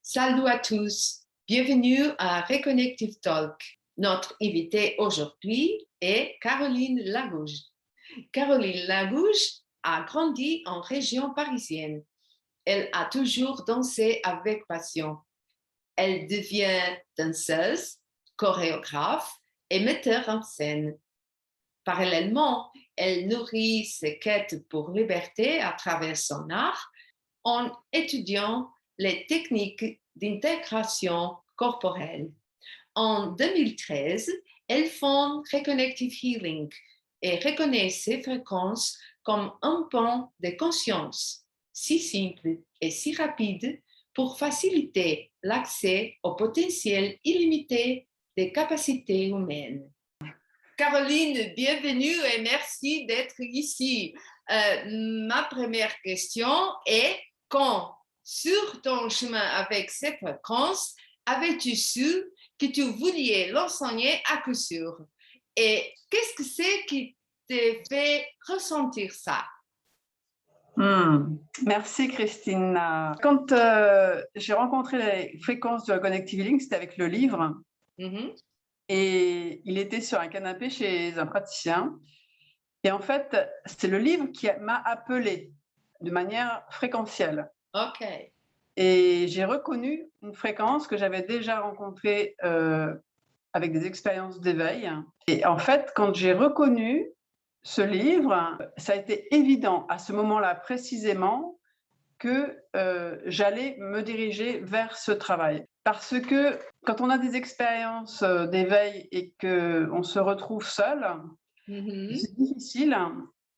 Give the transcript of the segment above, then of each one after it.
Salut à tous, bienvenue à Reconnective Talk. Notre invitée aujourd'hui est Caroline Lagouge. Caroline Lagouge a grandi en région parisienne. Elle a toujours dansé avec passion. Elle devient danseuse, chorégraphe et metteur en scène. Parallèlement, elle nourrit ses quêtes pour liberté à travers son art en étudiant les techniques d'intégration corporelle. En 2013, elle fonde Reconnective Healing et reconnaît ces fréquences comme un pan de conscience, si simple et si rapide pour faciliter l'accès au potentiel illimité des capacités humaines. Caroline, bienvenue et merci d'être ici. Ma première question est, quand, sur ton chemin avec cette fréquence, avais-tu su que tu vouliez l'enseigner à coup sûr? Et qu'est-ce que c'est qui t'a fait ressentir ça? Merci Christine. Quand j'ai rencontré les fréquences de Connective Healing, c'était avec le livre. Et il était sur un canapé chez un praticien. Et en fait, c'est le livre qui m'a appelée de manière fréquentielle. OK. Et j'ai reconnu une fréquence que j'avais déjà rencontrée avec des expériences d'éveil. Et en fait, quand j'ai reconnu ce livre, ça a été évident à ce moment-là précisément que j'allais me diriger vers ce travail. Parce que quand on a des expériences d'éveil et qu'on se retrouve seul, c'est difficile.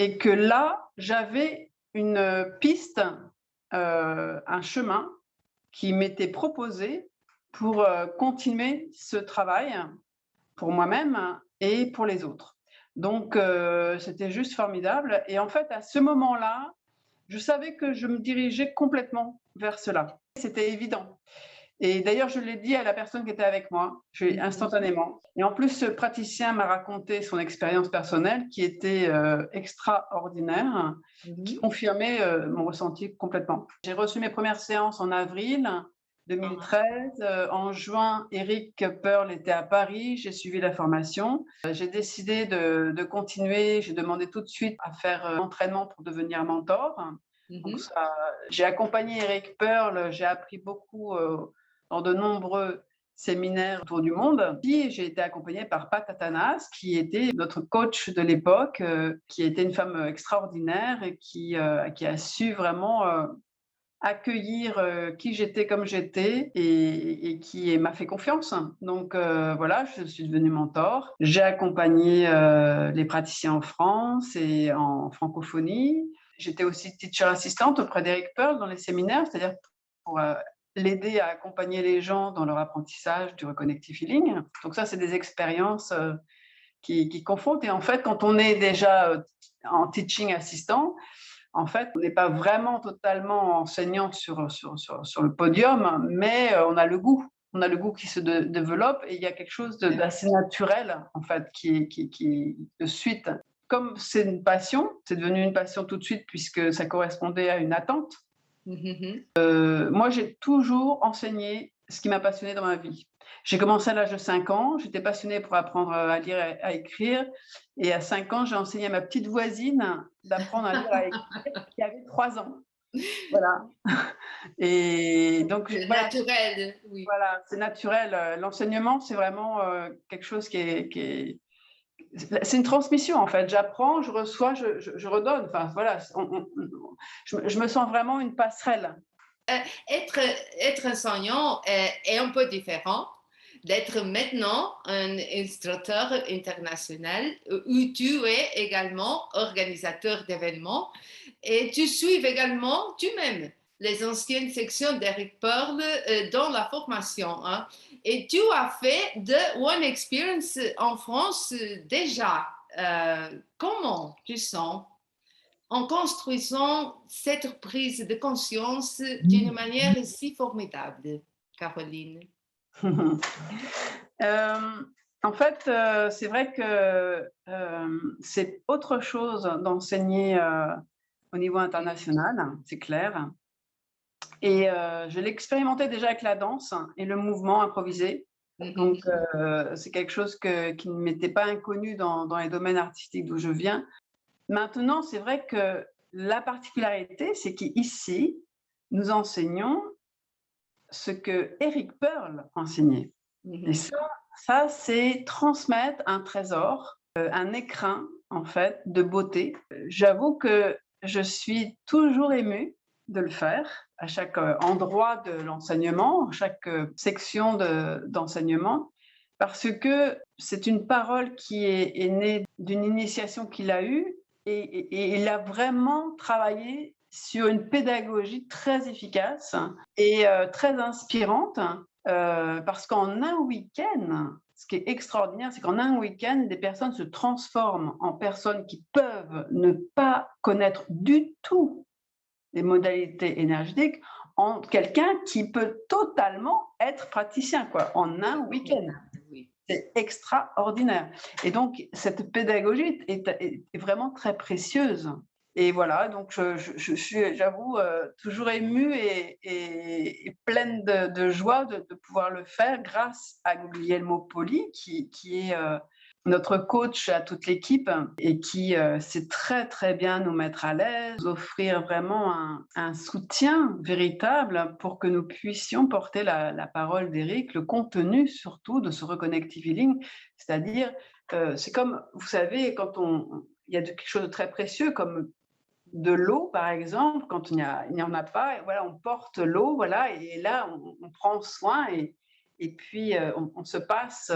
Et que là, j'avais une piste, un chemin qui m'était proposé pour continuer ce travail pour moi-même et pour les autres. Donc, c'était juste formidable. Et en fait, à ce moment-là, je savais que je me dirigeais complètement vers cela. C'était évident. Et d'ailleurs, je l'ai dit à la personne qui était avec moi, instantanément. Et en plus, ce praticien m'a raconté son expérience personnelle qui était extraordinaire, qui confirmait mon ressenti complètement. J'ai reçu mes premières séances en avril 2013. En juin, Eric Pearl était à Paris. J'ai suivi la formation. J'ai décidé de continuer. J'ai demandé tout de suite à faire l'entraînement pour devenir mentor. Donc ça, j'ai accompagné Eric Pearl. J'ai appris beaucoup dans de nombreux séminaires autour du monde. Puis j'ai été accompagnée par Pat Atanas, qui était notre coach de l'époque, qui était une femme extraordinaire et qui a su vraiment accueillir qui j'étais comme j'étais et qui m'a fait confiance. Donc voilà, je suis devenue mentor. J'ai accompagné les praticiens en France et en francophonie. J'étais aussi teacher assistante auprès d'Eric Pearl dans les séminaires, c'est-à-dire pour l'aider à accompagner les gens dans leur apprentissage du Reconnective Healing. Donc ça, c'est des expériences qui confrontent. Et en fait, quand on est déjà en teaching assistant, en fait, on n'est pas vraiment totalement enseignant sur le podium, mais on a le goût. On a le goût qui se développe et il y a quelque chose d'assez naturel, en fait, qui de suite. Comme c'est une passion, c'est devenu une passion tout de suite puisque ça correspondait à une attente. Moi, j'ai toujours enseigné ce qui m'a passionnée dans ma vie. J'ai commencé à l'âge de 5 ans, j'étais passionnée pour apprendre à lire et à écrire. Et à 5 ans, j'ai enseigné à ma petite voisine d'apprendre à lire et à écrire qui avait 3 ans. Voilà. Et donc, c'est naturel, oui. Voilà, c'est naturel. L'enseignement, c'est vraiment quelque chose qui est c'est une transmission en fait. J'apprends, je reçois, je redonne. Enfin voilà, je me sens vraiment une passerelle. Être enseignant est un peu différent d'être maintenant un instructeur international où tu es également organisateur d'événements et tu suives également tu-même les anciennes sections d'Eric Pearl dans la formation. Hein. Et tu as fait de One Experience en France déjà. Comment tu sens en construisant cette prise de conscience d'une manière si formidable, Caroline? En fait, c'est vrai que c'est autre chose d'enseigner au niveau international, c'est clair. Et je l'expérimentais déjà avec la danse et le mouvement improvisé. Donc, c'est quelque chose qui ne m'était pas inconnu dans les domaines artistiques d'où je viens. Maintenant, c'est vrai que la particularité, c'est qu'ici, nous enseignons ce que Eric Pearl enseignait. Et ça, c'est transmettre un trésor, un écrin, en fait, de beauté. J'avoue que je suis toujours émue de le faire à chaque endroit de l'enseignement, chaque section d'enseignement, parce que c'est une parole qui est née d'une initiation qu'il a eue et il a vraiment travaillé sur une pédagogie très efficace et très inspirante, parce qu'en un week-end, ce qui est extraordinaire, c'est qu'en un week-end, des personnes se transforment en personnes qui peuvent ne pas connaître du tout les modalités énergétiques en quelqu'un qui peut totalement être praticien, quoi, en un week-end. Oui. C'est extraordinaire. Et donc, cette pédagogie est vraiment très précieuse. Et voilà, donc je suis, j'avoue, toujours émue et pleine de joie de pouvoir le faire grâce à Guglielmo Poli, qui est notre coach à toute l'équipe et qui sait très très bien nous mettre à l'aise, nous offrir vraiment un soutien véritable pour que nous puissions porter la parole d'Eric, le contenu surtout de ce Reconnective Healing, c'est-à-dire c'est comme, vous savez, quand il y a quelque chose de très précieux comme de l'eau, par exemple, quand il n'y en a pas, et voilà, on porte l'eau, voilà, et là, on prend soin et puis on se passe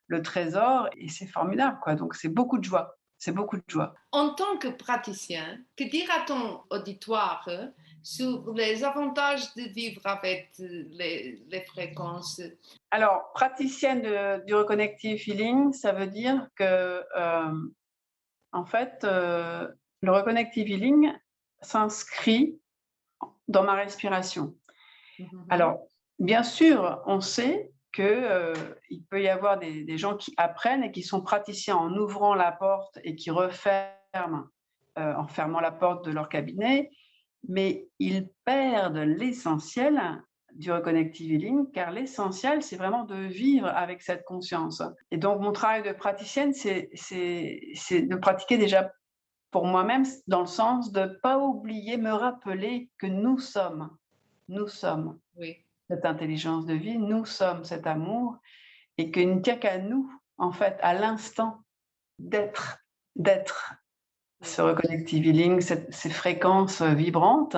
le trésor et c'est formidable, quoi. Donc, c'est beaucoup de joie. C'est beaucoup de joie. En tant que praticien, que dira ton auditoire sur les avantages de vivre avec les fréquences? Alors, praticienne du Reconnective Healing, ça veut dire que, en fait, le Reconnective Healing s'inscrit dans ma respiration. Alors, bien sûr, on sait qu'il peut y avoir des gens qui apprennent et qui sont praticiens en ouvrant la porte et qui referment en fermant la porte de leur cabinet, mais ils perdent l'essentiel du Reconnective Healing, car l'essentiel, c'est vraiment de vivre avec cette conscience. Et donc, mon travail de praticienne, c'est de pratiquer déjà pour moi-même, dans le sens de ne pas oublier, me rappeler que nous sommes Oui. cette intelligence de vie, nous sommes cet amour, et qu'il ne tient qu'à nous, en fait, à l'instant, d'être ce Reconnective Healing, ces fréquences vibrantes,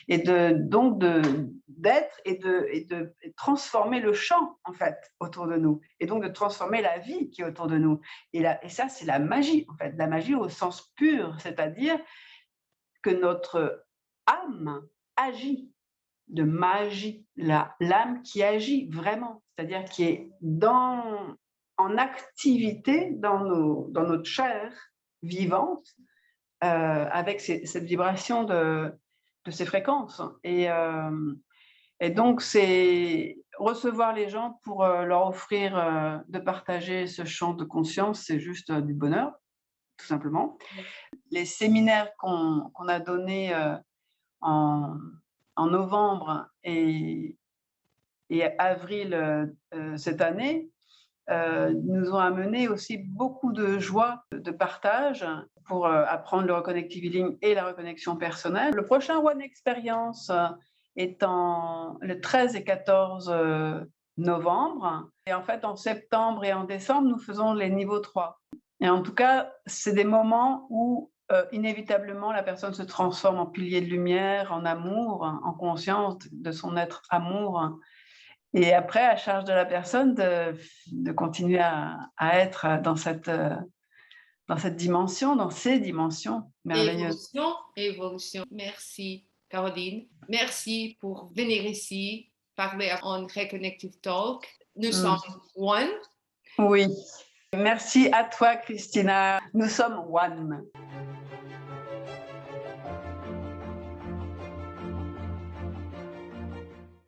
et donc d'être et de transformer le champ, en fait, autour de nous, et donc de transformer la vie qui est autour de nous. Et ça, c'est la magie, en fait, la magie au sens pur, c'est-à-dire que notre âme agit de magie, l'âme qui agit vraiment, c'est-à-dire qui est en activité dans notre chair vivante, avec cette vibration de ces fréquences. Et donc, c'est recevoir les gens pour leur offrir de partager ce champ de conscience, c'est juste du bonheur, tout simplement. Les séminaires qu'on a donnés en novembre et avril cette année nous ont amené aussi beaucoup de joie de partage pour apprendre le Reconnective Healing et la reconnexion personnelle. Le prochain One Experience est le 13 et 14 novembre. Et en fait, en septembre et en décembre, nous faisons les niveaux 3. Et en tout cas, c'est des moments où inévitablement, la personne se transforme en pilier de lumière, en amour, en conscience de son être amour. Et après, à charge de la personne de continuer à être dans cette dimension, dans ces dimensions merveilleuses. Évolution. Merci, Caroline. Merci pour venir ici, parler en Reconnective Talk. Nous sommes one. Oui. Merci à toi, Christina. Nous sommes one.